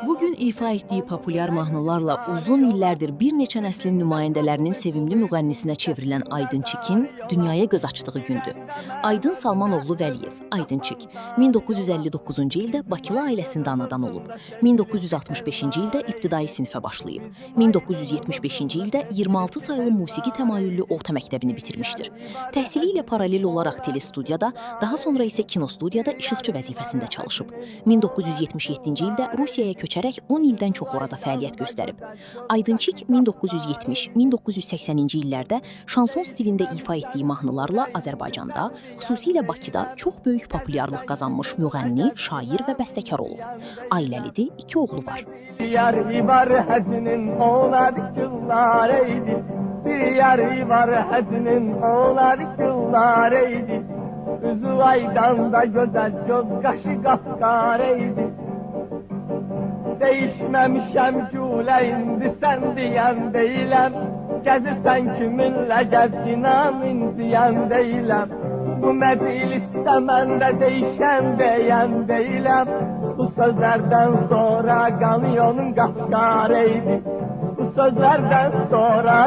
Bugün ifa etdiyi populyar mahnılarla uzun illərdir bir neçə nəslin nümayəndələrinin sevimli müğənnisinə çevrilən Aydınçikin dünyaya göz açdığı gündür. Aydın Salmanoğlu Vəliyev, Aydınçik, 1959-cu ildə Bakılı ailəsində anadan olub. 1965-ci ildə ibtidai sinifə başlayıb. 1975-ci ildə 26 sayılı musiqi təmayüllü orta məktəbini bitirmişdir. Təhsili ilə paralel olaraq telestudiyada, daha sonra isə kinostudiyada işıqçı vəzifəsində çalışıb. 1977-ci ildə Rusiyaya köçərək 10 ildən çox orada fəaliyyət göstərib. Aydınçik 1970-1980-ci illərdə şanson stilində ifa etdiyi mahnılarla Azərbaycanda, xüsusilə Bakıda çox böyük populyarlıq qazanmış müğənni, şair və bəstəkar olub. Ailəlidir, 2 oğlu var. Yari var həzinin olar kıllar eydi. Bir yari var həzinin olar kıllar eydi. Üzü aydan da gözəl, göz qaşı qapqar eydi. Değişməmişəm gülə indi sən deyən deyiləm. Gəzirsən kiminlə gəz inan indiyən deyiləm. Bu məclisdə mən də değişən deyən deyiləm. Bu sözlərdən sonra qanyonun qapqar eydi. Bu sözlərdən sonra